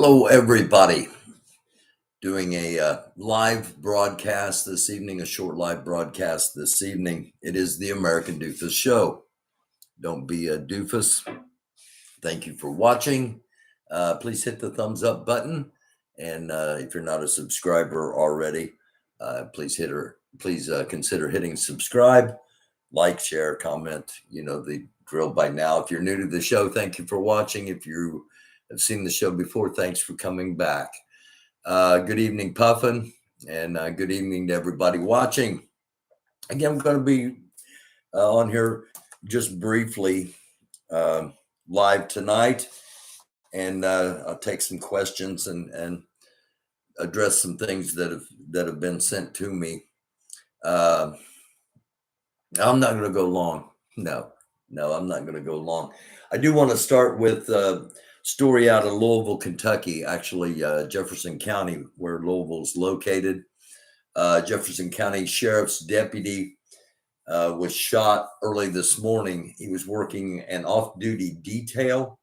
Hello, everybody. Doing a live broadcast this evening, a short live broadcast this evening. It is the American Doofus Show. Don't be a doofus. Thank you for watching. Please hit the thumbs up button. And if you're not a subscriber already, please consider hitting subscribe, like, share, comment. You know the drill by now. If you're new to the show, thank you for watching. If you have seen the show before, thanks for coming back. Good evening, Puffin, and good evening to everybody watching. Again, I'm going to be on here just briefly live tonight, and I'll take some questions and address some things that have been sent to me. I'm not going to go long. No, I'm not going to go long. I do want to start with story out of Louisville, Kentucky, actually Jefferson County, where Louisville is located. Jefferson County Sheriff's deputy was shot early this morning. He was working an off-duty detail,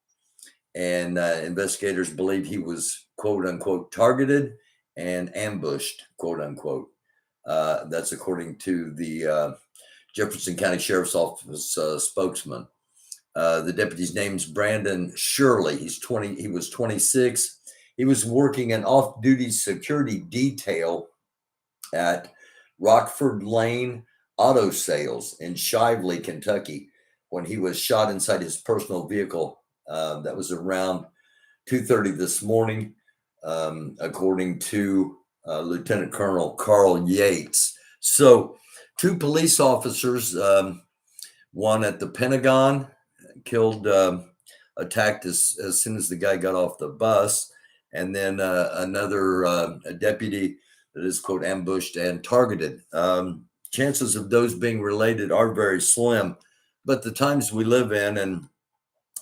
and investigators believe he was, quote unquote, targeted and ambushed, quote unquote. That's according to the Jefferson County Sheriff's Office spokesman. The deputy's name's Brandon Shirley. He was 26. He was working an off-duty security detail at Rockford Lane Auto Sales in Shively, Kentucky, when he was shot inside his personal vehicle. That was around 2:30 this morning, according to Lieutenant Colonel Carl Yates. So, two police officers, one at the Pentagon, attacked as soon as the guy got off the bus, and then another a deputy that is, quote, ambushed and targeted. Chances of those being related are very slim, but the times we live in and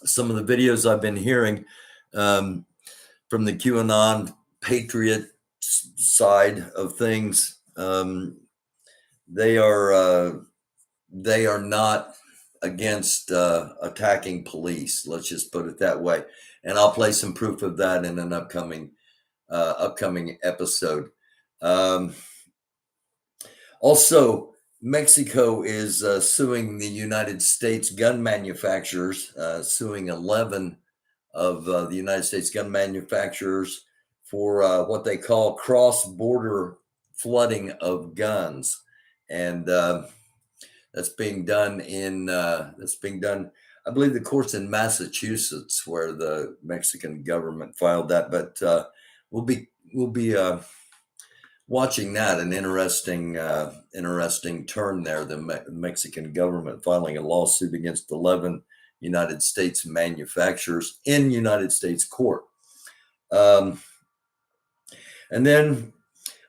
some of the videos I've been hearing from the QAnon patriot side of things, they are not against attacking police. Let's just put it that way. And I'll play some proof of that in an upcoming episode. Also, Mexico is suing the United States gun manufacturers, suing 11 of the United States gun manufacturers for what they call cross-border flooding of guns. And that's being done I believe the court's in Massachusetts, where the Mexican government filed that. But we'll be watching that. An interesting turn there. The Mexican government filing a lawsuit against 11 United States manufacturers in United States court. And then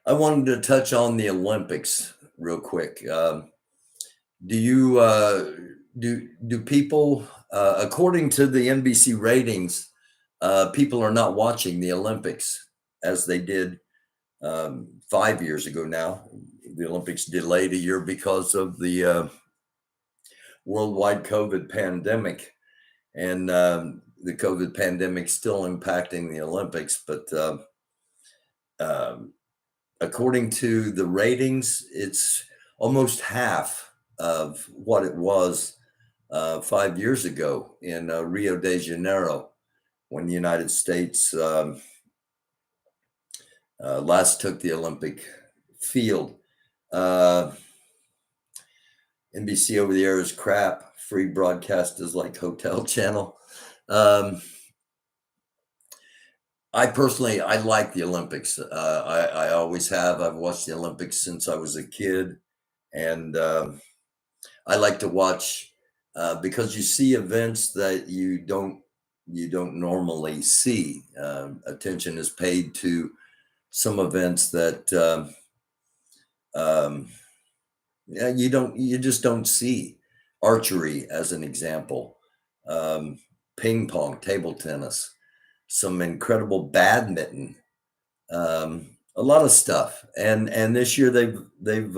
I wanted to touch on the Olympics real quick. Do people, according to the NBC ratings, people are not watching the Olympics as they did 5 years ago now. The Olympics delayed a year because of the worldwide COVID pandemic, and the COVID pandemic still impacting the Olympics. But according to the ratings, it's almost half of what it was 5 years ago in Rio de Janeiro, when the United States last took the Olympic field. NBC over the air is crap. Free broadcast is like Hotel Channel. I like the Olympics. I always have. I've watched the Olympics since I was a kid, and I like to watch because you see events that you don't normally see. Attention is paid to some events that you just don't see. Archery, as an example, ping pong, table tennis, some incredible badminton, a lot of stuff. And this year they've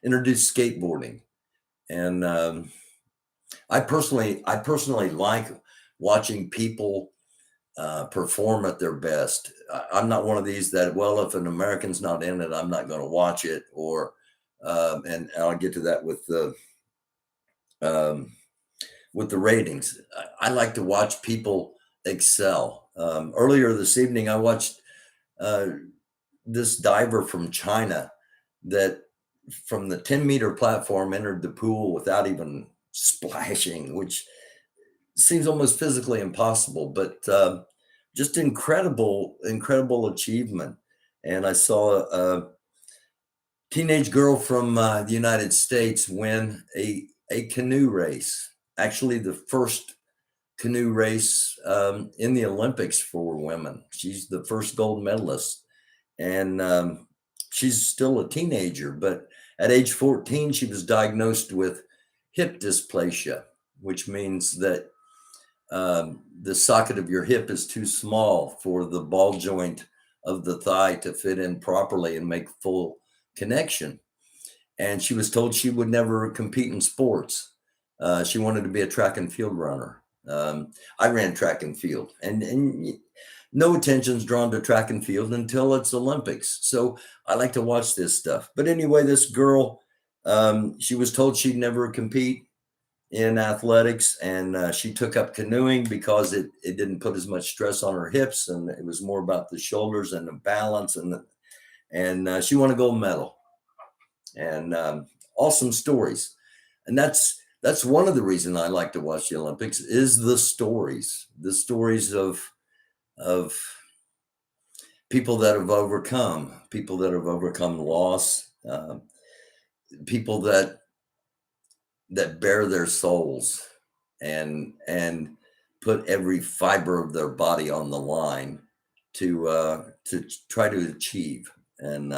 introduced skateboarding. And I personally like watching people perform at their best. I'm not one of these that, well, if an American's not in it, I'm not going to watch it. Or, and I'll get to that um, with the ratings. I like to watch people excel. Earlier this evening, I watched uh, this diver from China that from the 10-meter platform entered the pool without even splashing, which seems almost physically impossible, but just incredible achievement. And I saw a teenage girl from the United States win a canoe race, actually the first canoe race in the Olympics for women. She's the first gold medalist. And she's still a teenager, but at age 14, she was diagnosed with hip dysplasia, which means that the socket of your hip is too small for the ball joint of the thigh to fit in properly and make full connection. And she was told she would never compete in sports. She wanted to be a track and field runner. I ran track and field, and no attention's drawn to track and field until it's Olympics. So I like to watch this stuff. But anyway, this girl, she was told she'd never compete in athletics, and she took up canoeing because it didn't put as much stress on her hips, and it was more about the shoulders and the balance, and she won a gold medal. And awesome stories. And that's one of the reasons I like to watch the Olympics is the stories of people that have overcome loss, people that bare their souls and put every fiber of their body on the line to try to achieve. And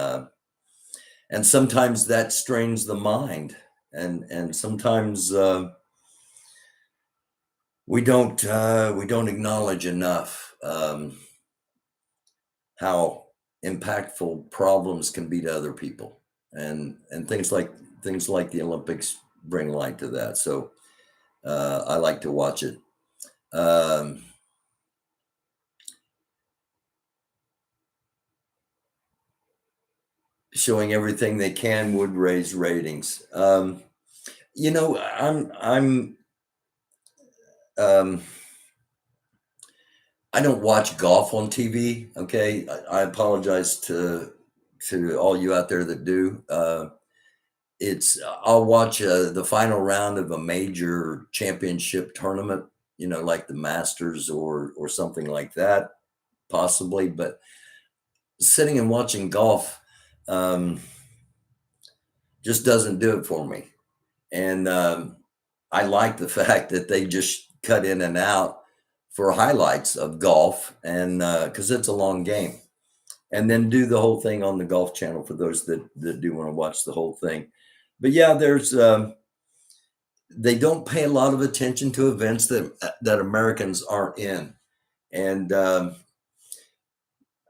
sometimes that strains the mind, and sometimes we don't acknowledge enough how impactful problems can be to other people, and things like the Olympics bring light to that. So I like to watch it. Showing everything they can would raise ratings. You know, I don't watch golf on TV. Okay, I apologize to all you out there that do. I'll watch the final round of a major championship tournament. You know, like the Masters or something like that, possibly. But sitting and watching golf just doesn't do it for me. And I like the fact that they just cut in and out for highlights of golf, and because it's a long game, and then do the whole thing on the Golf Channel for those that do want to watch the whole thing. But yeah, there's they don't pay a lot of attention to events that Americans aren't in, and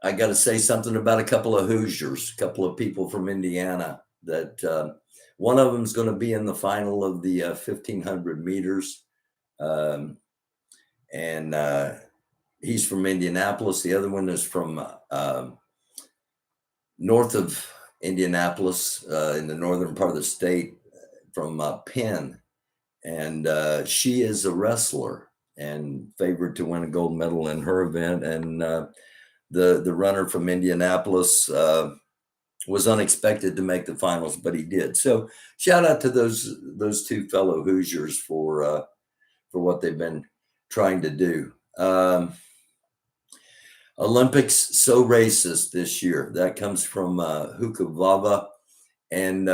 I got to say something about a couple of Hoosiers, a couple of people from Indiana that one of them is going to be in the final of the 1500 meters. And he's from Indianapolis. The other one is from north of Indianapolis in the northern part of the state, from Penn. And she is a wrestler and favored to win a gold medal in her event. And the runner from Indianapolis was unexpected to make the finals, but he did. So shout out to those two fellow Hoosiers for what they've been trying to do. Olympics so racist this year. That comes from Hukavava, and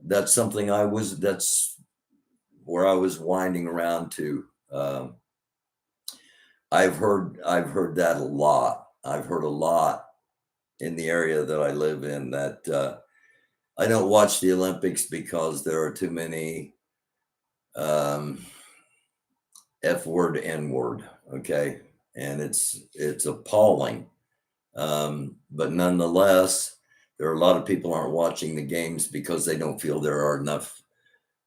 that's something that's where I was winding around to. I've heard that a lot. I've heard a lot in the area that I live in that I don't watch the Olympics because there are too many F word, N word. Okay. And it's appalling. But nonetheless, there are a lot of people aren't watching the games because they don't feel there are enough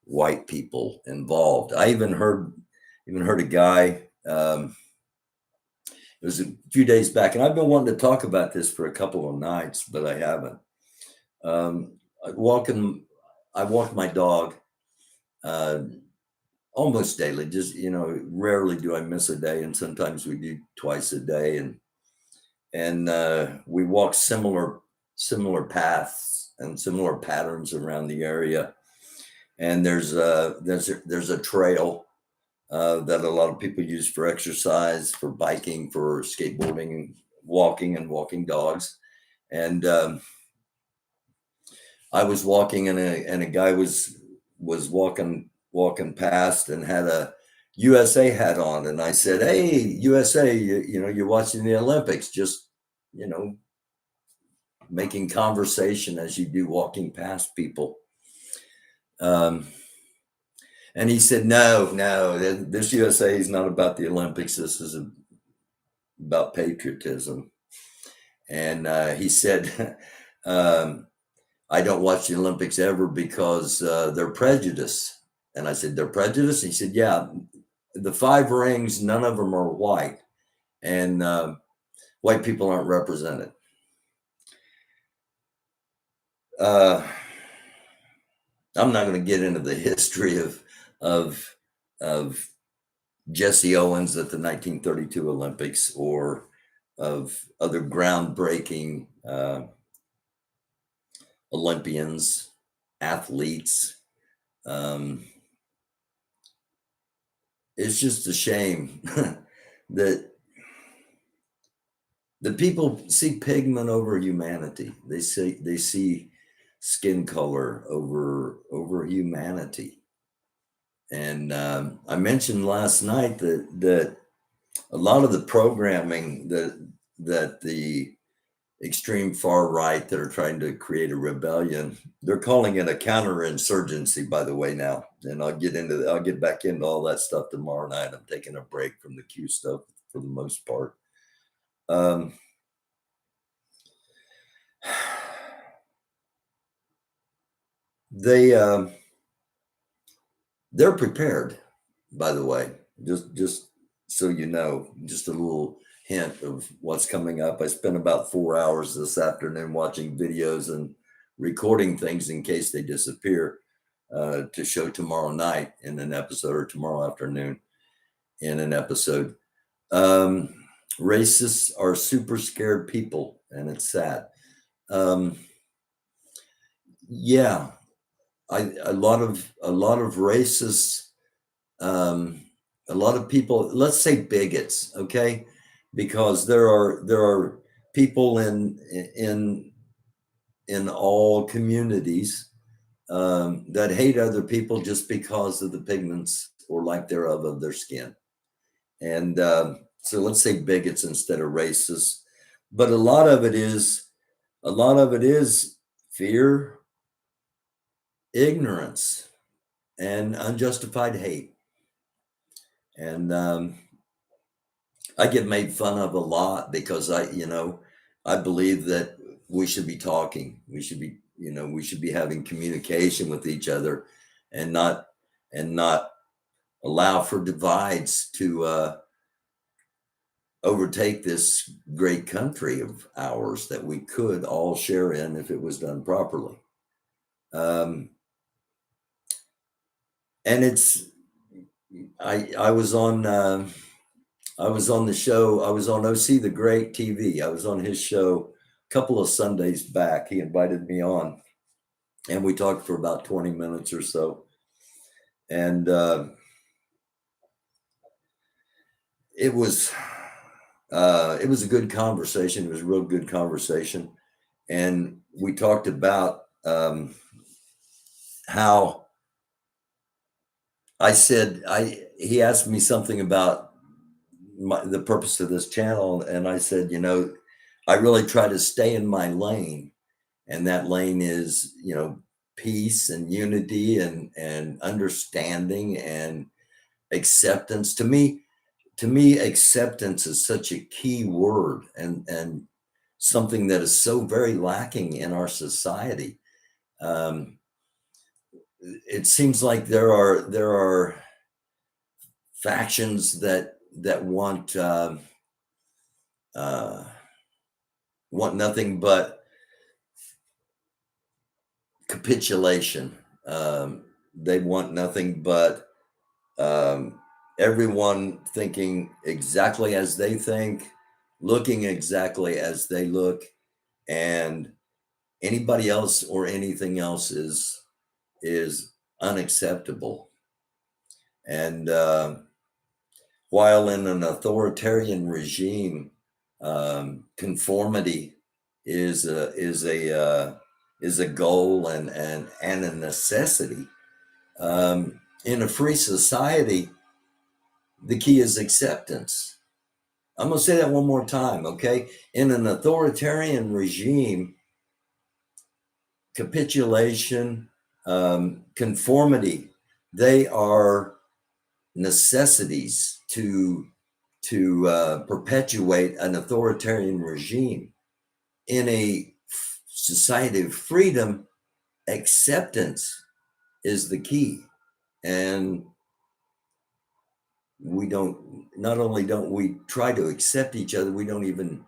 white people involved. I even heard a guy It was a few days back, and I've been wanting to talk about this for a couple of nights, but I haven't. Um, I I walk my dog uh, almost daily. Just rarely do I miss a day, and sometimes we do twice a day, and we walk similar paths and similar patterns around the area. And there's a trail that a lot of people use for exercise, for biking, for skateboarding, walking, and walking dogs. And I was walking, and a guy was walking past and had a USA hat on, and I said, "Hey, USA, you're watching the Olympics, just you know, making conversation as you do walking past people." Um, and he said, "No, no, this USA is not about the Olympics. This is about patriotism." And he said, um, "I don't watch the Olympics ever because they're prejudice." And I said, "They're prejudice?" He said, "Yeah, the five rings, none of them are white, and white people aren't represented." Uh, I'm not going to get into the history of of Jesse Owens at the 1932 Olympics, or of other groundbreaking Olympians, athletes. Um, it's just a shame that the people see pigment over humanity. They see skin color over humanity. And I mentioned last night that a lot of the programming that the extreme far right that are trying to create a rebellion, they're calling it a counterinsurgency, by the way, now. And I'll get back into all that stuff tomorrow night. I'm taking a break from the Q stuff for the most part. Um, they they're prepared, by the way. Just so you know, just a little hint of what's coming up. I spent about 4 hours this afternoon watching videos and recording things in case they disappear, to show tomorrow night in an episode, or tomorrow afternoon in an episode. Um, Racists are super scared people, and it's sad. Um, yeah, a lot of racists, um, a lot of people, let's say bigots, okay, because there are people in all communities that hate other people just because of the pigments or lack thereof of their skin. And so let's say bigots instead of racists. But a lot of it is fear, ignorance, and unjustified hate. And I get made fun of a lot because I believe that we should be talking. We should be having communication with each other, and not allow for divides to overtake this great country of ours that we could all share in if it was done properly. Um, and it's I was on the show. I was on OC the Great TV. I was on his show a couple of Sundays back. He invited me on, and we talked for about 20 minutes or so. And it was a good conversation. It was a real good conversation, and we talked about how he asked me something about the purpose of this channel, and I said, I really try to stay in my lane, and that lane is, peace and unity and understanding and acceptance. To me, acceptance is such a key word, and something that is so very lacking in our society. Um, it seems like there are factions that want want nothing but capitulation. They want nothing but everyone thinking exactly as they think, looking exactly as they look, and anybody else or anything else is unacceptable. And while in an authoritarian regime, conformity is a goal and a necessity. In a free society, the key is acceptance. I'm going to say that one more time, okay? In an authoritarian regime, capitulation, conformity, they are necessities to perpetuate an authoritarian regime. In a society of freedom, acceptance is the key. And we don't, not only don't we try to accept each other, we don't even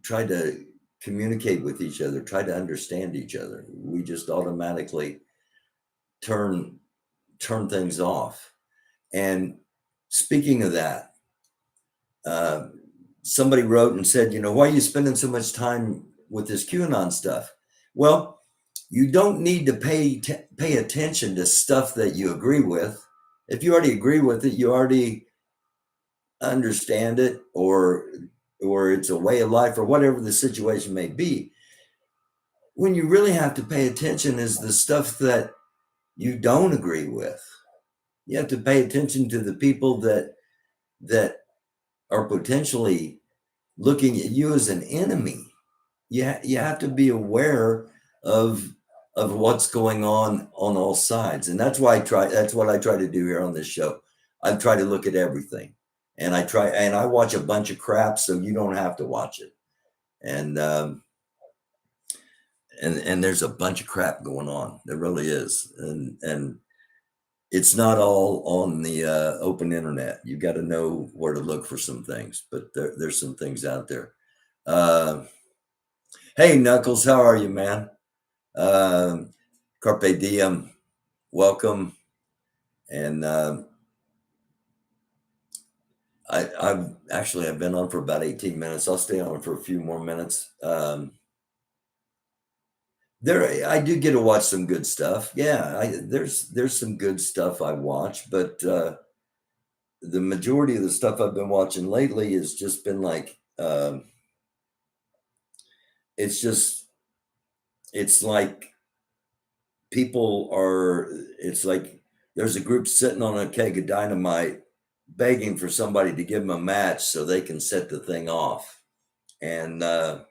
try to communicate with each other, try to understand each other. We just automatically turn things off. And speaking of that, somebody wrote and said, why are you spending so much time with this QAnon stuff? Well, you don't need to pay attention to stuff that you agree with. If you already agree with it, you already understand it, or it's a way of life, or whatever the situation may be. When you really have to pay attention is the stuff that you don't agree with. You have to pay attention to the people that are potentially looking at you as an enemy. You have to be aware of what's going on all sides, and that's what I try to do here on this show. I try to look at everything, and I watch a bunch of crap so you don't have to watch it. And there's a bunch of crap going on. There really is, and it's not all on the open internet. You got to know where to look for some things, but there's some things out there. Hey, Knuckles, how are you, man? Carpe diem, welcome. And I've been on for about 18 minutes. I'll stay on for a few more minutes. I do get to watch some good stuff. Yeah, there's some good stuff I watch, but the majority of the stuff I've been watching lately has just been like, it's like it's like there's a group sitting on a keg of dynamite begging for somebody to give them a match so they can set the thing off. And I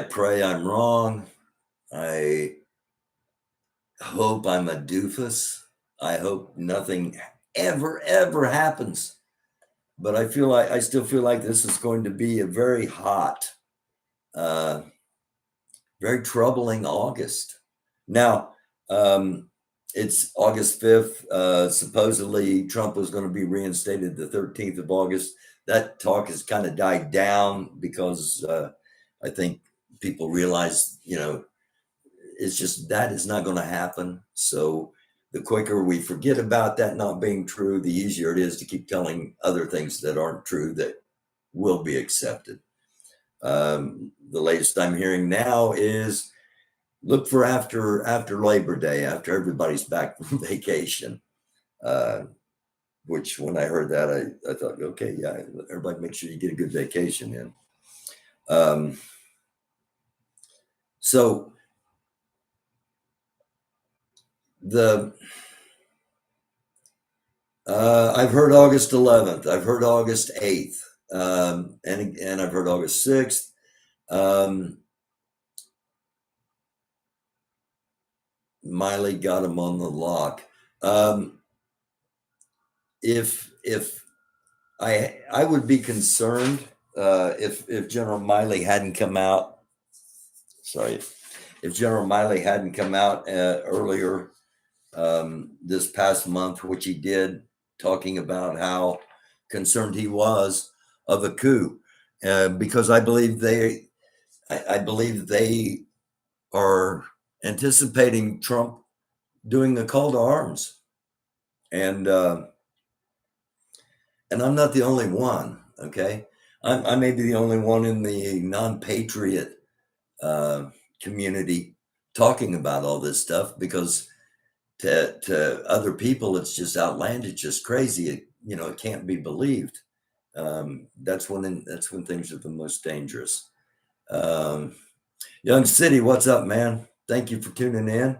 pray I'm wrong. I hope I'm a doofus. I hope nothing ever happens. But I still feel like this is going to be a very hot, very troubling August. Now, it's August 5th. Supposedly Trump was going to be reinstated the 13th of August. That talk has kind of died down because I think people realize, it's just that is not going to happen. So the quicker we forget about that not being true, the easier it is to keep telling other things that aren't true that will be accepted. The latest I'm hearing now is look for after Labor Day, after everybody's back from vacation. Which when I heard that, I thought, okay, yeah, everybody make sure you get a good vacation in. So I've heard August 11th. I've heard August 8th. And I've heard August 6th. Miley got him on the lock. If I would be concerned if General Miley hadn't come out. Sorry, if General Miley hadn't come out earlier this past month, which he did, talking about how concerned he was of a coup, because I believe I believe they are anticipating Trump doing a call to arms, and I'm not the only one. Okay, I may be the only one in the non-patriot uh, community talking about all this stuff, because to other people it's just outlandish, just crazy. It can't be believed. That's when things are the most dangerous. Um, Young City, what's up, man? Thank you for tuning in.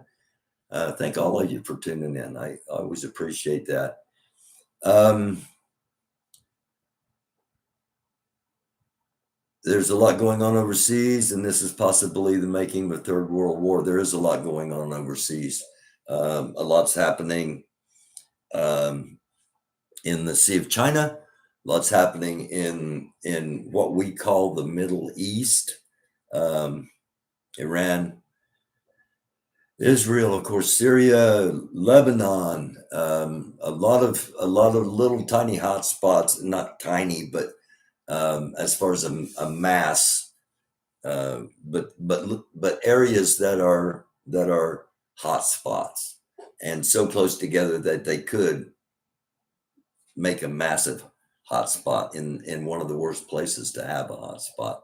Thank all of you for tuning in. I always appreciate that. There's a lot going on overseas, and this is possibly the making of a third world war. There is a lot going on overseas. A lot's happening in the Sea of China. Lots happening in what we call the Middle East, Iran, Israel, of course, Syria, Lebanon. A lot of little tiny hot spots, not tiny, but as far as a mass, but areas that are hot spots, and so close together that they could make a massive hot spot in one of the worst places to have a hot spot.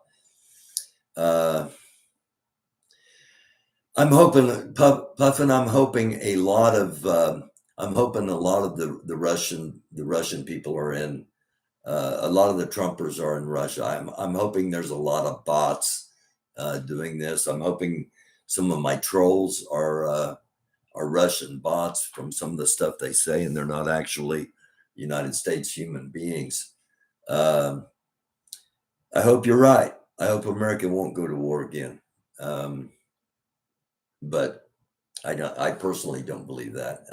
I'm hoping, Puffin. I'm hoping a lot of the Russian people are in. A lot of the Trumpers are in Russia. I'm hoping there's a lot of bots doing this. I'm hoping some of my trolls are Russian bots from some of the stuff they say, and they're not actually United States human beings. I hope you're right. I hope America won't go to war again. But I personally don't believe that.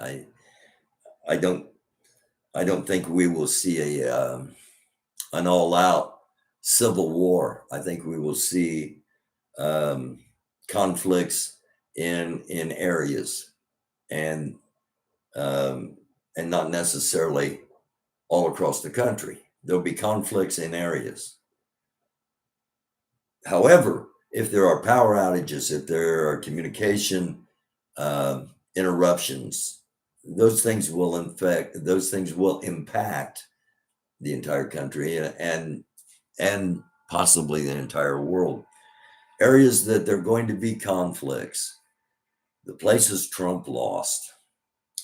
I don't think we will see an all-out civil war. I think we will see conflicts in areas, and not necessarily all across the country. There'll be conflicts in areas. However, if there are power outages, if there are communication interruptions, those things will impact the entire country, and possibly the entire world. Areas that there are going to be conflicts, the places Trump lost: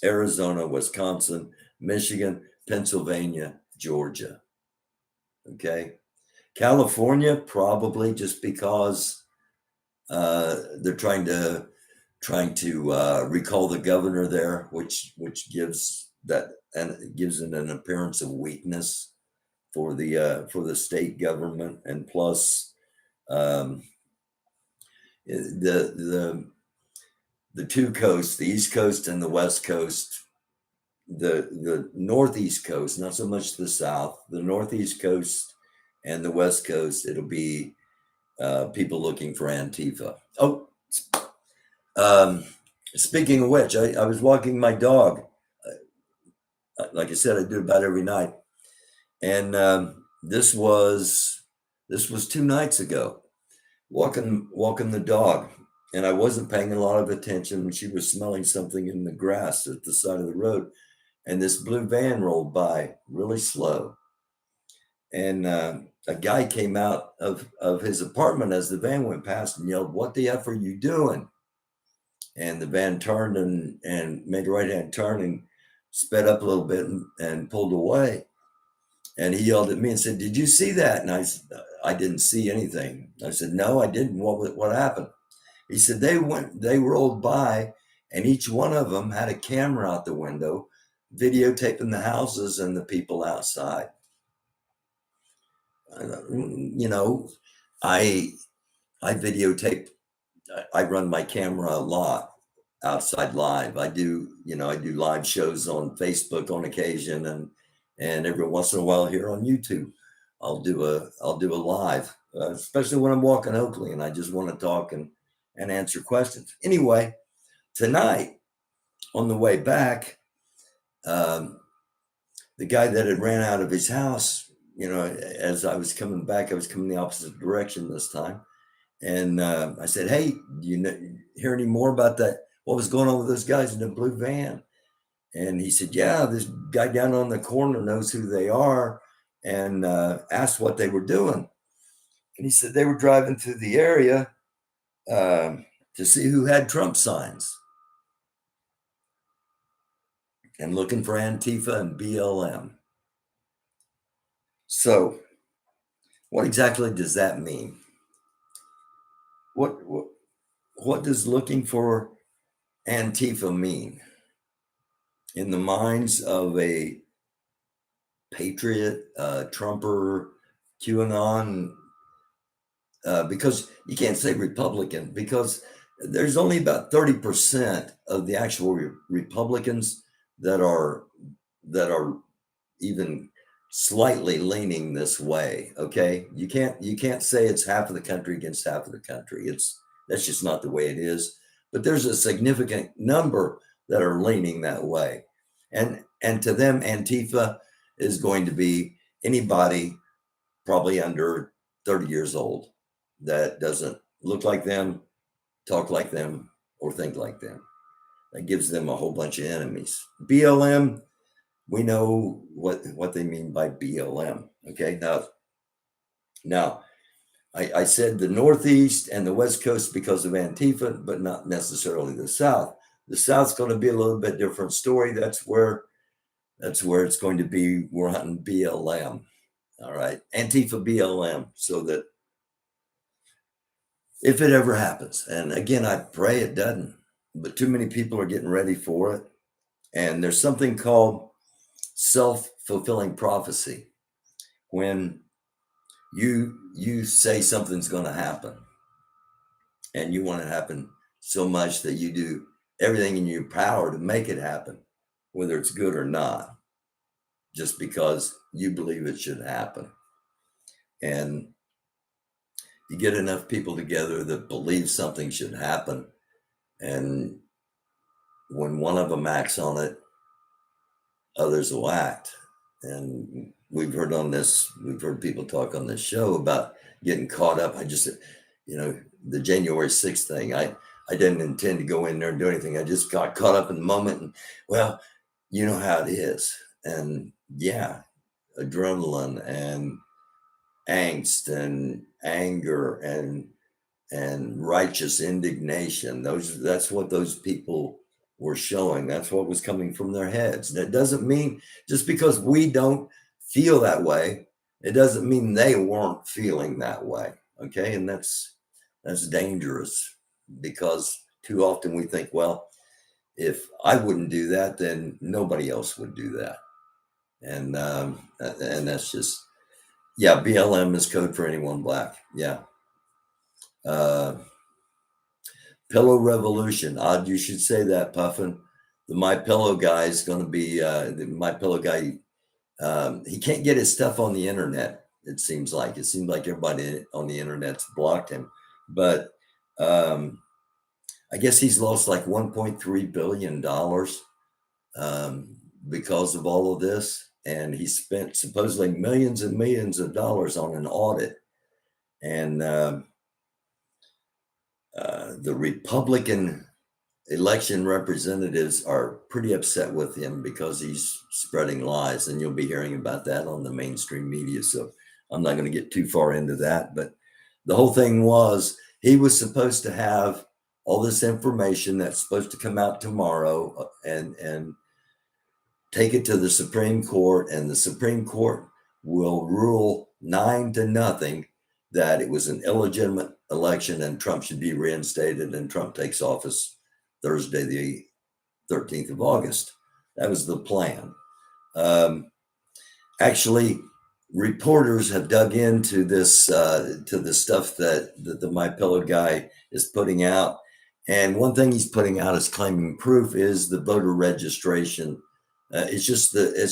Arizona, Wisconsin, Michigan, Pennsylvania, Georgia. Okay. California, probably just because they're trying to recall the governor there, which gives it an appearance of weakness for the state government, and plus the two coasts, the East Coast and the West Coast. The Northeast Coast, not so much the South, the Northeast Coast and the West Coast, it'll be people looking for Antifa. Oh, speaking of which, I was walking my dog. Like I said, I do it about every night. And this was 2 nights ago, walking the dog. And I wasn't paying a lot of attention when she was smelling something in the grass at the side of the road. And this blue van rolled by really slow. And a guy came out of his apartment as the van went past and yelled, "What the F are you doing?" And the van turned and made a right-hand turn and sped up a little bit and pulled away. And he yelled at me and said, "Did you see that?" And I said, "I didn't see anything." I said, "No, I didn't. What happened?" He said, they rolled by, and each one of them had a camera out the window videotaping the houses and the people outside. I videotape. I run my camera a lot outside live. I do live shows on Facebook on occasion, and every once in a while here on YouTube, I'll do a live, especially when I'm walking Oakley and I just want to talk and answer questions. Anyway, tonight on the way back, the guy that had ran out of his house, as I was coming back, I was coming the opposite direction this time. And I said, "Hey, do you hear any more about that? What was going on with those guys in the blue van?" And he said, "Yeah, this guy down on the corner knows who they are," and asked what they were doing. And he said they were driving through the area to see who had Trump signs and looking for Antifa and BLM. So, what exactly does that mean? What does looking for Antifa mean in the minds of a patriot, Trumper, QAnon? Because you can't say Republican, because there's only about 30% of the actual Republicans that are even slightly leaning this way. Okay, you can't say it's half of the country against half of the country. That's just not the way it is. But there's a significant number that are leaning that way, and to them, Antifa is going to be anybody probably under 30 years old that doesn't look like them, talk like them, or think like them. That gives them a whole bunch of enemies. BLM, we know what they mean by BLM. Okay, now I said the Northeast and the West Coast because of Antifa, but not necessarily the South. The South's going to be a little bit different story. That's where it's going to be. We're hunting BLM. All right, Antifa BLM, so that if it ever happens, and again, I pray it doesn't, but too many people are getting ready for it. And there's something called self-fulfilling prophecy. When you say something's going to happen and you want it to happen so much that you do everything in your power to make it happen, whether it's good or not, just because you believe it should happen. And you get enough people together that believe something should happen, and when one of them acts on it, others will act. And we've heard people talk on this show about getting caught up. I just, the January 6th thing, I didn't intend to go in there and do anything. I just got caught up in the moment, and well, you know how it is. And yeah, adrenaline and angst and anger and righteous indignation. That's what those people were showing. That's what was coming from their heads. That doesn't mean just because we don't feel that way, it doesn't mean they weren't feeling that way. Okay, and that's dangerous, because too often we think, well, if I wouldn't do that, then nobody else would do that, and that's just, yeah. BLM is code for anyone black. Yeah. Pillow revolution. Odd you should say that, Puffin. The My Pillow guy is going to be the My Pillow guy. He can't get his stuff on the internet. It seems like everybody on the internet's blocked him. But I guess he's lost like $1.3 billion because of all of this, and he spent supposedly millions and millions of dollars on an audit. And the Republican election representatives are pretty upset with him because he's spreading lies, and you'll be hearing about that on the mainstream media. So I'm not going to get too far into that, but the whole thing was, he was supposed to have all this information that's supposed to come out tomorrow and take it to the Supreme Court, and the Supreme Court will rule 9-0 that it was an illegitimate election and Trump should be reinstated, and Trump takes office Thursday, the 13th of August. That was the plan. Actually, reporters have dug into this, to the stuff that the My Pillow guy is putting out. And one thing he's putting out as claiming proof is the voter registration. It's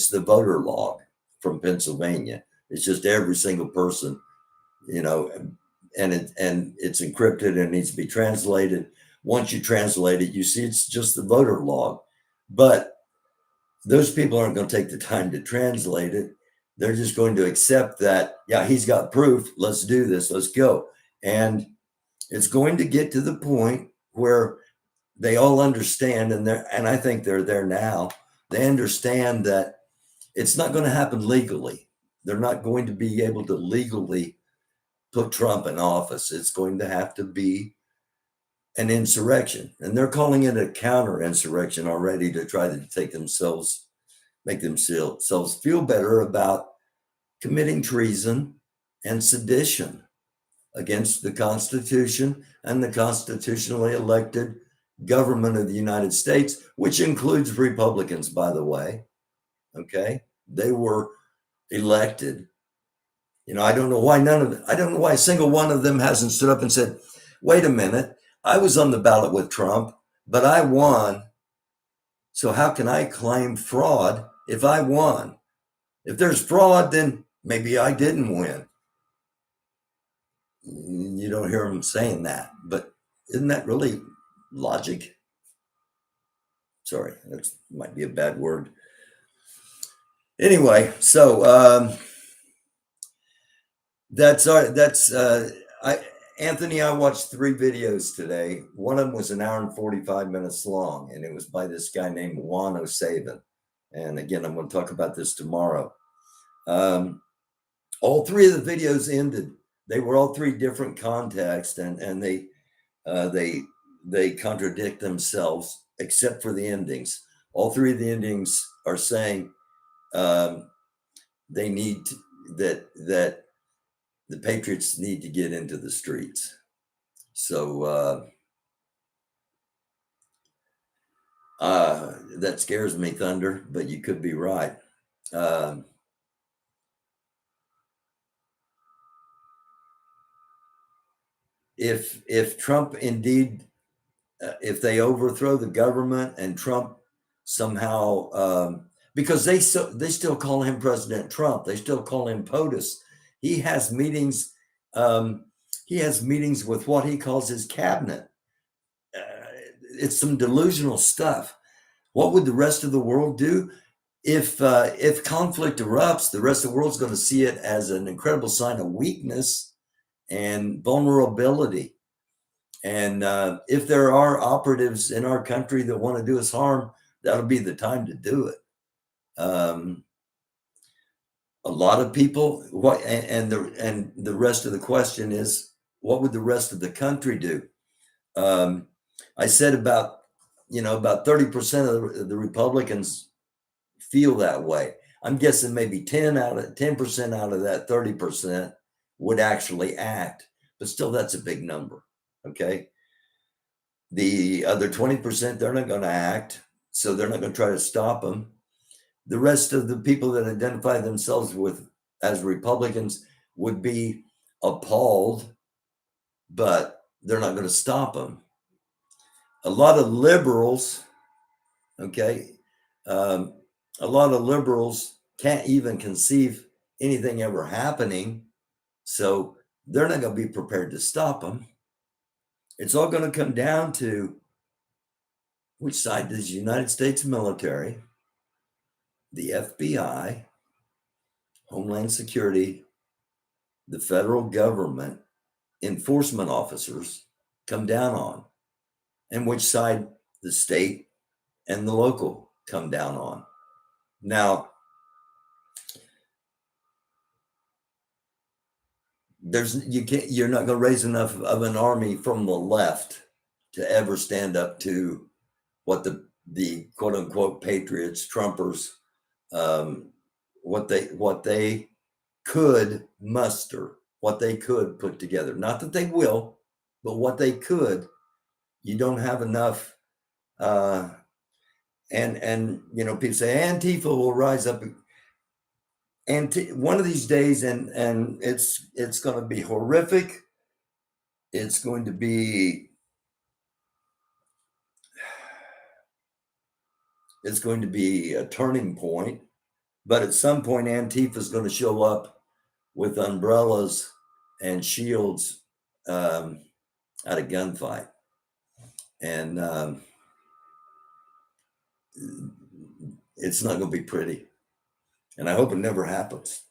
the voter log from Pennsylvania. It's just every single person, and it's encrypted and needs to be translated. Once you translate it, you see it's just the voter log. But those people aren't going to take the time to translate it. They're just going to accept that, yeah, he's got proof. Let's do this. Let's go. And it's going to get to the point where they all understand, and I think they're there now. They understand that it's not going to happen legally. They're not going to be able to legally put Trump in office. It's going to have to be an insurrection. And they're calling it a counter insurrection already to try to make themselves feel better about committing treason and sedition against the Constitution and the constitutionally elected government of the United States, which includes Republicans, by the way. Okay. They were elected. I don't know why I don't know why a single one of them hasn't stood up and said, wait a minute, I was on the ballot with Trump, but I won. So how can I claim fraud if I won? If there's fraud, then maybe I didn't win. You don't hear them saying that, but isn't that really logic? Sorry, that might be a bad word. Anyway, so Anthony, I watched 3 videos today. One of them was an hour and 45 minutes long, and it was by this guy named Juan O'Savin. And again, I'm going to talk about this tomorrow. All 3 of the videos ended. They were all 3 different contexts, and they contradict themselves, except for the endings. All 3 of the endings are saying they need that the patriots need to get into the streets. So that scares me, Thunder, but you could be right. If Trump indeed, if they overthrow the government and Trump somehow, because they still call him President Trump, they still call him POTUS. He has meetings. He has meetings with what he calls his cabinet. It's some delusional stuff. What would the rest of the world do? If conflict erupts, the rest of the world's going to see it as an incredible sign of weakness and vulnerability. And if there are operatives in our country that want to do us harm, that'll be the time to do it. A lot of people, the rest of the question is, what would the rest of the country do? I said about 30% of the Republicans feel that way. I'm guessing maybe 10% out of that 30% would actually act, but still that's a big number. Okay. The other 20%, they're not going to act, so they're not going to try to stop them. The rest of the people that identify themselves as Republicans would be appalled, but they're not going to stop them. A lot of liberals, okay, a lot of liberals can't even conceive anything ever happening, so they're not going to be prepared to stop them. It's all going to come down to which side does the United States military, the FBI, Homeland Security, the federal government, enforcement officers come down on, and which side the state and the local come down on. Now, you're not going to raise enough of an army from the left to ever stand up to what the quote unquote patriots, Trumpers, what they could muster, what they could put together. Not that they will, but what they could. You don't have enough. And people say Antifa will rise up. And one of these days, and it's going to be horrific. It's going to be a turning point. But at some point, Antifa is going to show up with umbrellas and shields at a gunfight. And it's not going to be pretty. And I hope it never happens.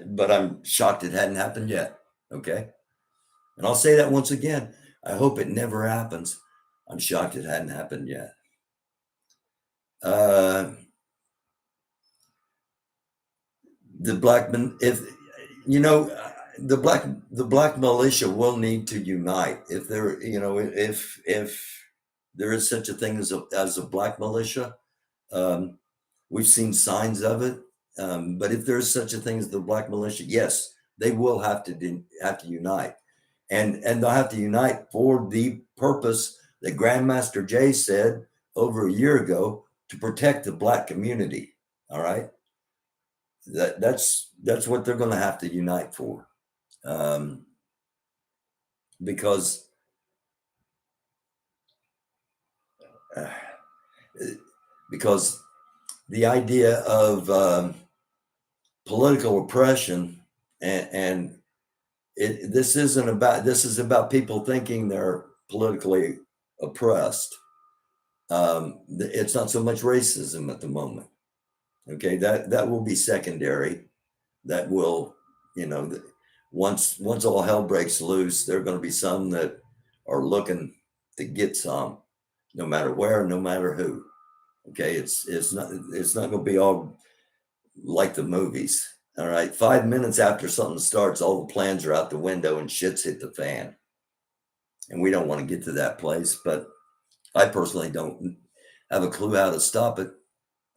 But I'm shocked it hadn't happened yet. Okay. And I'll say that once again. I hope it never happens. I'm shocked it hadn't happened yet. The black men, if you know, the black militia will need to unite. If there, if there is such a thing as a black militia, we've seen signs of it. But if there is such a thing as the black militia, yes, they will have to unite, and they'll have to unite for the purpose that Grandmaster Jay said over a year ago, to protect the black community. All right, that's what they're going to have to unite for, because the idea of political oppression and this is about people thinking they're politically oppressed. It's not so much racism at the moment. Okay, that will be secondary. That will, once all hell breaks loose, there are going to be some that are looking to get some, no matter where, no matter who. Okay, it's not going to be all like the movies. All right, 5 minutes after something starts, all the plans are out the window and shit's hit the fan. And we don't want to get to that place, but I personally don't have a clue how to stop it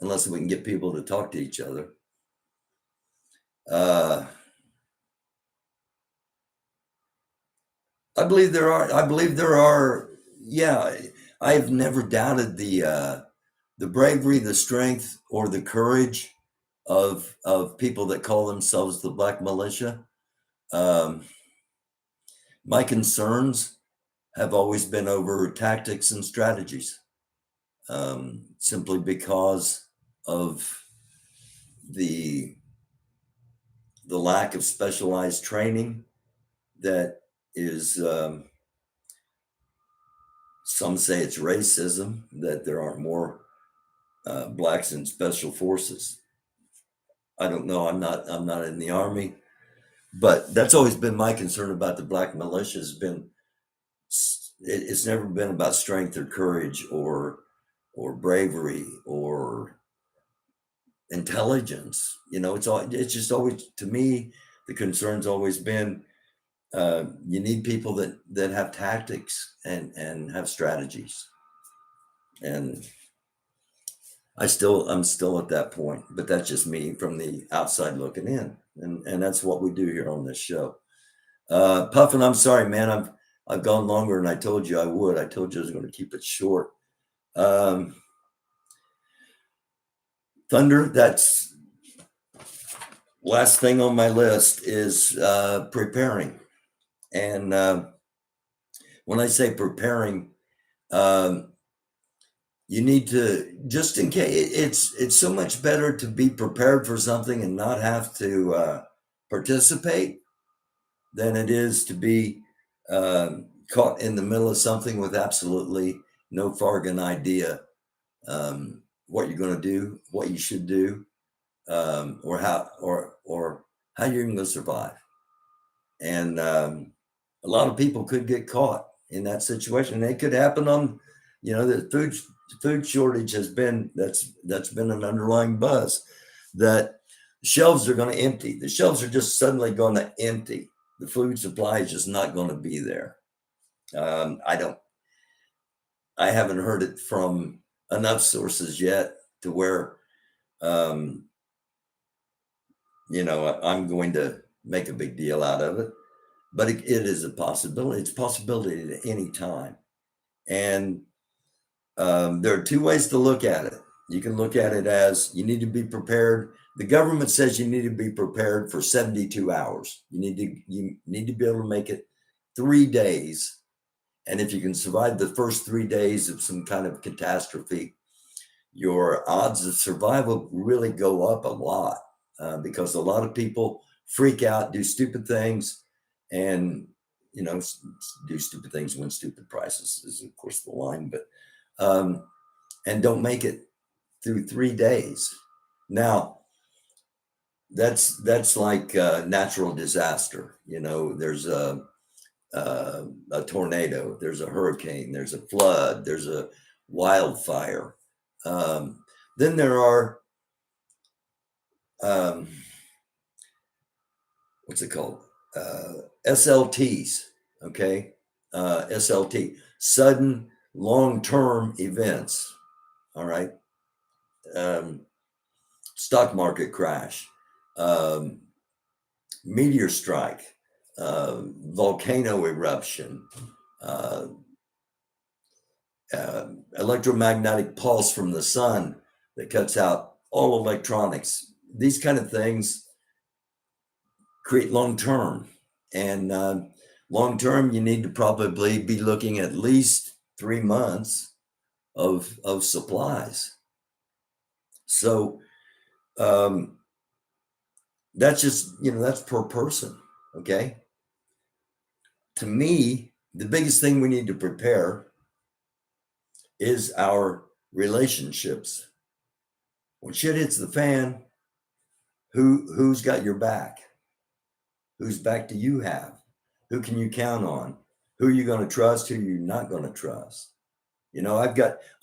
unless we can get people to talk to each other. I believe there are. Yeah, I've never doubted the bravery, the strength, or the courage of people that call themselves the black militia. My concerns have always been over tactics and strategies, simply because of the lack of specialized training that is, some say it's racism, that there aren't more blacks in special forces. I don't know. I'm not in the army, but that's always been my concern about the black militia. Has been, it's never been about strength or courage or bravery or intelligence. It's just always, to me, the concern's always been, you need people that have tactics and have strategies. And I'm still at that point, but that's just me from the outside looking in. And that's what we do here on this show. Puffin, I'm sorry, man. I've gone longer than I told you I would. I told you I was going to keep it short. Thunder, that's last thing on my list is preparing. And when I say preparing, you need to, just in case, it's so much better to be prepared for something and not have to participate than it is to be caught in the middle of something with absolutely no fargan idea what you're going to do, what you should do, or how you're going to survive. And a lot of people could get caught in that situation. It could happen on, the food shortage has been, that's been an underlying buzz, that shelves are going to empty. The shelves are just suddenly going to empty. The food supply is just not going to be there. I haven't heard it from enough sources yet to where, I'm going to make a big deal out of it, but it is a possibility. It's a possibility at any time. And there are two ways to look at it. You can look at it as you need to be prepared. The government says you need to be prepared for 72 hours. You need to be able to make it 3 days. And if you can survive the first 3 days of some kind of catastrophe, your odds of survival really go up a lot, because a lot of people freak out, do stupid things, and do stupid things when stupid prices is of course the line, but and don't make it through 3 days. Now, that's like a natural disaster. There's a tornado, there's a hurricane, there's a flood, there's a wildfire. Then there are what's it called? SLTs. Okay, SLT, sudden long-term events. All right, stock market crash, meteor strike, volcano eruption, electromagnetic pulse from the sun that cuts out all electronics. These kind of things create long term. And long term, you need to probably be looking at least 3 months of supplies. So that's just, that's per person. Okay. To me, the biggest thing we need to prepare is our relationships. When shit hits the fan, who's got your back? Whose back do you have? Who can you count on? Who are you going to trust? Who are you not going to trust?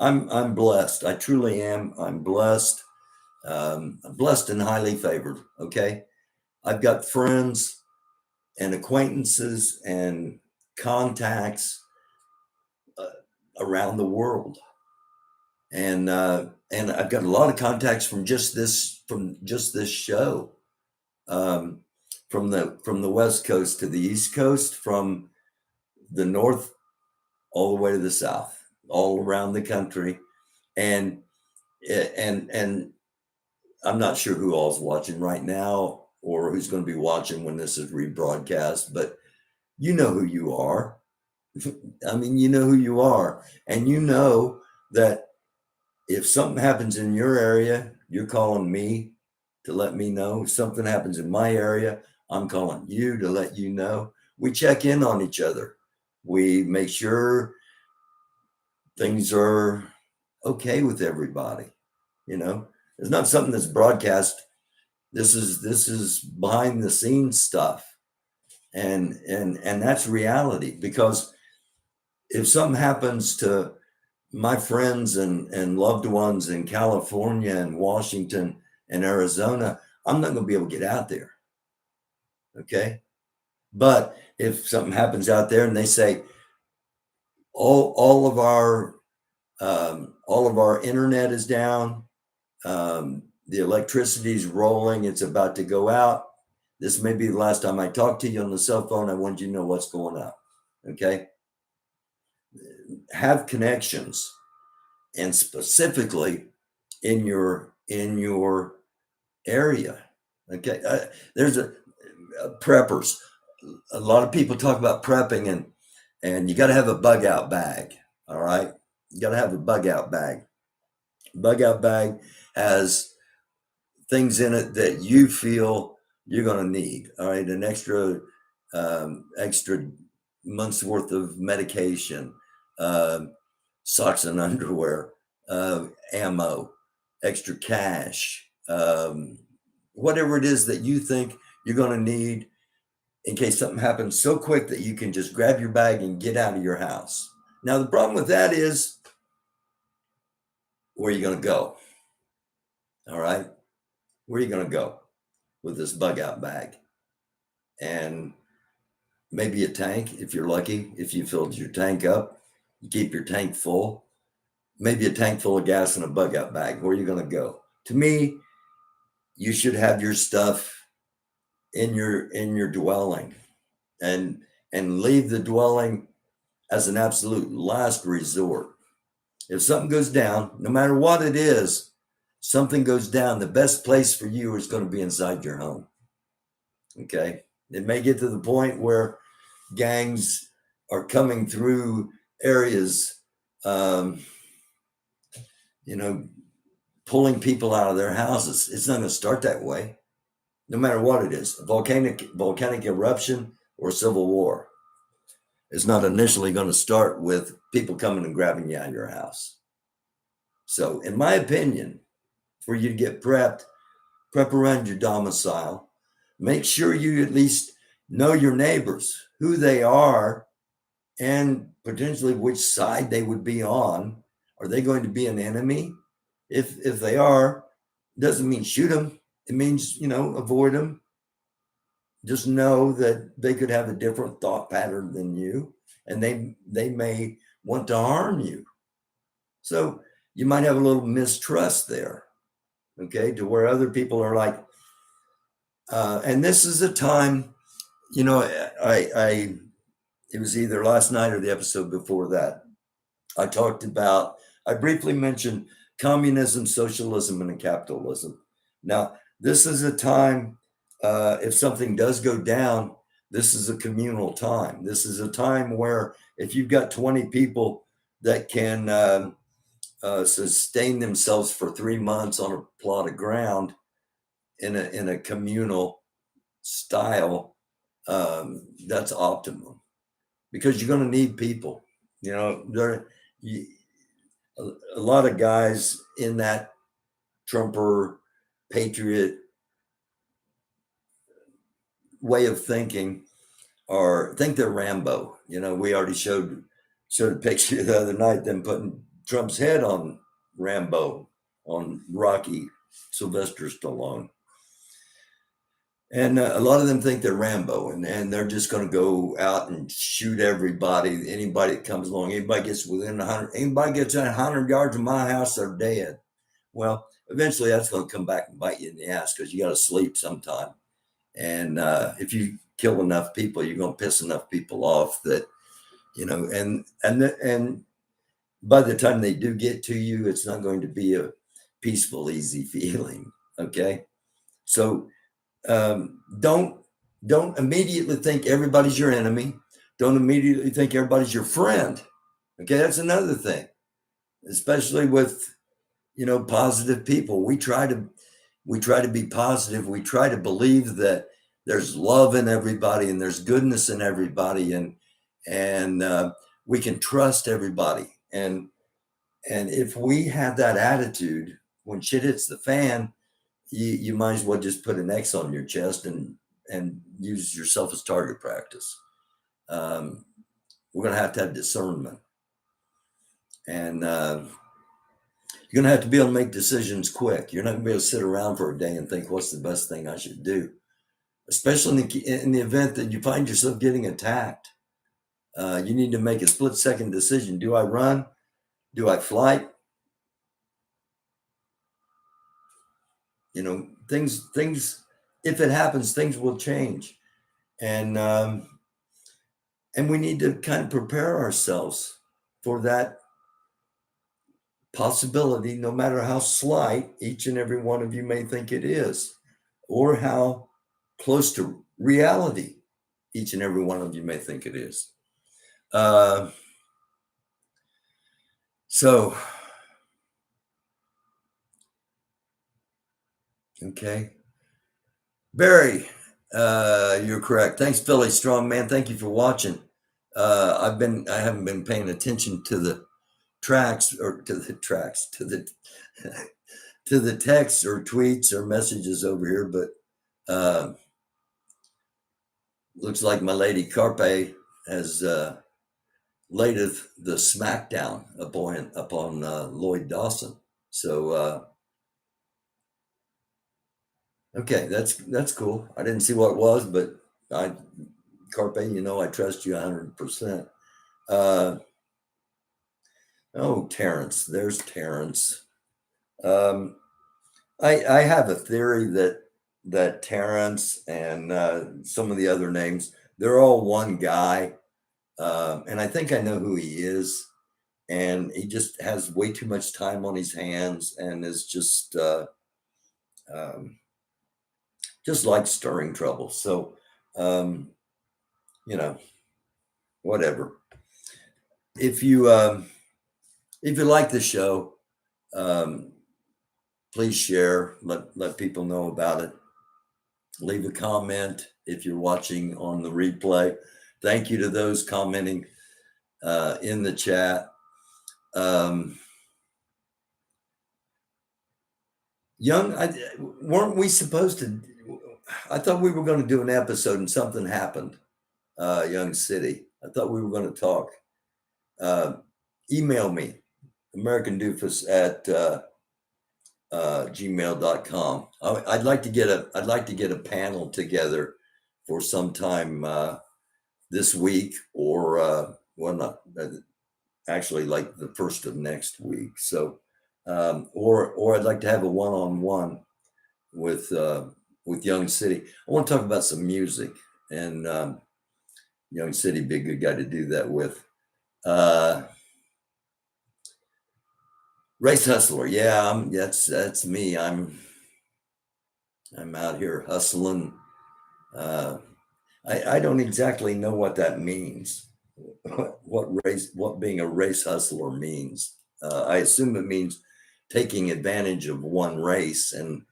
I'm blessed. I truly am. I'm blessed. I'm blessed and highly favored. Okay. I've got friends and acquaintances and contacts around the world. And I've got a lot of contacts from just this show. From the West Coast to the East Coast, from the North all the way to the South, all around the country. And I'm not sure who all's watching right now or who's going to be watching when this is rebroadcast, but you know who you are. I mean, you know who you are. And you know that if something happens in your area, you're calling me to let me know. If something happens in my area, I'm calling you to let you know. We check in on each other. We make sure things are okay with everybody. It's not something that's broadcast. This is behind the scenes stuff. And that's reality, because if something happens to my friends and loved ones in California and Washington and Arizona, I'm not going to be able to get out there. Okay. But if something happens out there and they say all of our internet is down, the electricity's rolling, it's about to go out, this may be the last time I talk to you on the cell phone. I want you to know what's going on. Okay. Have connections, and specifically in your area. Okay. There's preppers. A lot of people talk about prepping, and you got to have a bug out bag. All right. You got to have a bug out bag. Bug out bag has things in it that you feel you're going to need. All right. An extra month's worth of medication, socks and underwear, ammo, extra cash, whatever it is that you think you're going to need in case something happens so quick that you can just grab your bag and get out of your house. Now, the problem with that is, where are you going to go? All right. Where are you going to go with this bug out bag? And maybe a tank, if you're lucky, if you filled your tank up, you keep your tank full. Maybe a tank full of gas and a bug out bag. Where are you going to go? To me, you should have your stuff in your dwelling, and leave the dwelling as an absolute last resort. If something goes down, no matter what it is, something goes down, the best place for you is going to be inside your home. Okay. It may get to the point where gangs are coming through areas, pulling people out of their houses. It's not going to start that way, no matter what it is. A volcanic eruption or civil war. It's not initially going to start with people coming and grabbing you out of your house. So, in my opinion, for you to get prepped. Prep around your domicile. Make sure you at least know your neighbors, who they are, and potentially which side they would be on. Are they going to be an enemy? If they are, doesn't mean shoot them. It means, avoid them. Just know that they could have a different thought pattern than you, and they may want to harm you. So you might have a little mistrust there, okay, to where other people are like, and this is a time, I it was either last night or the episode before that. I briefly mentioned communism, socialism, and capitalism. Now, this is a time, if something does go down, this is a communal time. This is a time where if you've got 20 people that can sustain themselves for 3 months on a plot of ground in a communal style, that's optimum, because you're going to need people. A lot of guys in that Trumper patriot way of thinking think they're Rambo. We already showed a picture the other night, them putting Trump's head on Rambo, on Rocky Sylvester Stallone. And a lot of them think they're Rambo, and they're just going to go out and shoot everybody, anybody that comes along. Anybody gets within 100, anybody gets 100 yards of my house, they're dead. Well, eventually that's going to come back and bite you in the ass, because you got to sleep sometime. And if you kill enough people, you're going to piss enough people off that, and by the time they do get to you, it's not going to be a peaceful, easy feeling. Okay. So don't immediately think everybody's your enemy. Don't immediately think everybody's your friend. Okay. That's another thing, especially with, positive people. We try to be positive. We try to believe that there's love in everybody and there's goodness in everybody, and we can trust everybody. And if we have that attitude, when shit hits the fan, you might as well just put an X on your chest and use yourself as target practice. We're going to have discernment, and you're going to have to be able to make decisions quick. You're not going to be able to sit around for a day and think, what's the best thing I should do? Especially in the event that you find yourself getting attacked. You need to make a split-second decision. Do I run? Do I flight? Things, if it happens, things will change. And we need to kind of prepare ourselves for that possibility, no matter how slight each and every one of you may think it is, or how close to reality each and every one of you may think it is. Okay. Barry, you're correct. Thanks, Philly Strong Man. Thank you for watching. I haven't been paying attention to the tracks or to the to the texts or tweets or messages over here, but looks like my lady Carpe has laid the smackdown upon Lloyd Dawson. So okay, that's cool. I didn't see what it was, but Carpe, I trust you 100%. Terrence, there's Terrence. I have a theory that Terrence and some of the other names, they're all one guy. And I think I know who he is. And he just has way too much time on his hands and is just like stirring trouble. So, whatever. If you like the show, please share, let people know about it. Leave a comment if you're watching on the replay. Thank you to those commenting in the chat. weren't we supposed to? I thought we were going to do an episode and something happened. Young City. I thought we were going to talk. Email me, americandufus at gmail.com. I'd like to get a panel together for some time this week, or well, not actually, like the first of next week. So, or I'd like to have a one-on-one with Young City. I want to talk about some music, and Young City be a good guy to do that with. Race hustler, yeah, that's me. I'm out here hustling. I don't exactly know what that means. What being a race hustler means. I assume it means taking advantage of one race, and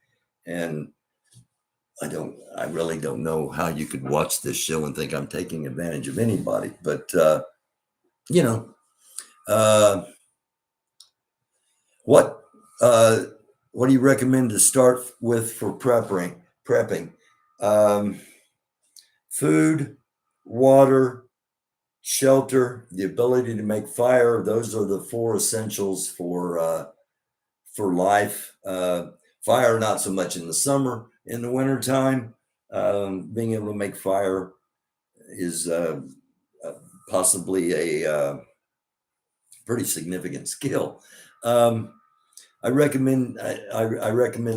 I really don't know how you could watch this show and think I'm taking advantage of anybody, but you know, what do you recommend to start with for prepping? Food, water, shelter, the ability to make fire. Those are the four essentials for life. Fire, not so much in the summer. In the wintertime, being able to make fire is possibly a pretty significant skill. I recommend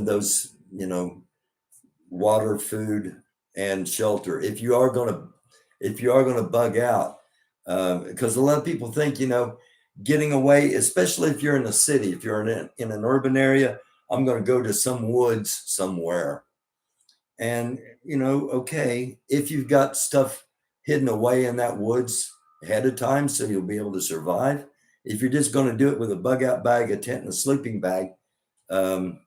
those, water, food, and shelter. If you are going to bug out, because a lot of people think, getting away, especially if you're in a city, if you're in an urban area, I'm going to go to some woods somewhere. And, okay, if you've got stuff hidden away in that woods ahead of time, so you'll be able to survive. If you're just going to do it with a bug out bag, a tent, and a sleeping bag, and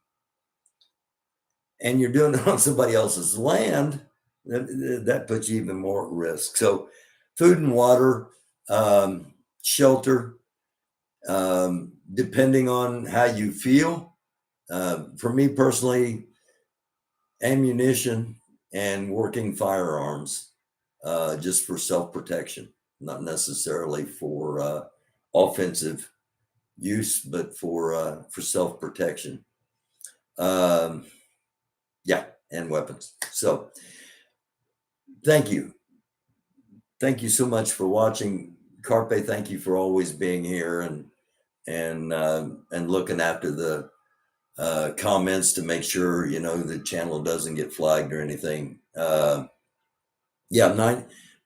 you're doing it on somebody else's land, that puts you even more at risk. So food and water, shelter, depending on how you feel. For me personally, ammunition and working firearms, just for self-protection, not necessarily for offensive use, but for self-protection. Yeah, and weapons. So thank you so much for watching. Carpe, thank you for always being here and looking after the comments to make sure the channel doesn't get flagged or anything. Yeah,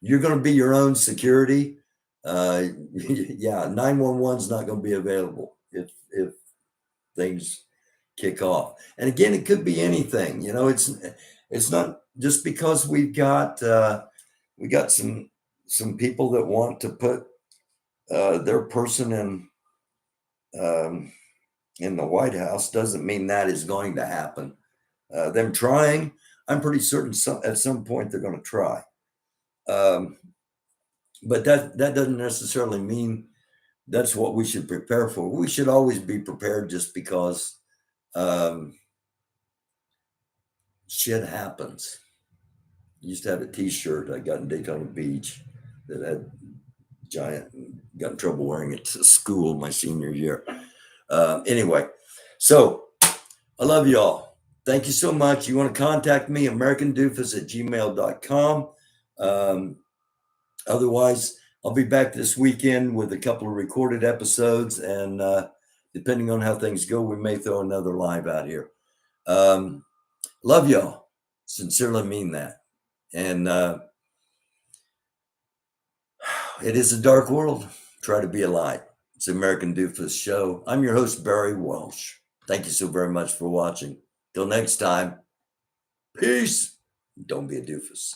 you're going to be your own security. Yeah, 911 is not going to be available if things kick off. And again, it could be anything. It's not just because we got some people that want to put their person in the White House doesn't mean that is going to happen. Them trying, I'm pretty certain at some point they're going to try. But that doesn't necessarily mean that's what we should prepare for. We should always be prepared, just because shit happens. I used to have a T-shirt I got in Daytona Beach that had got in trouble wearing it to school my senior year. Anyway, so I love y'all. Thank you so much. You want to contact me, americandufus at gmail.com. Otherwise, I'll be back this weekend with a couple of recorded episodes, and depending on how things go, we may throw another live out here. Love y'all. Sincerely mean that. And it is a dark world. Try to be a light. It's the American Doofus Show. I'm your host, Barry Walsh. Thank you so very much for watching. Till next time, peace. Don't be a doofus.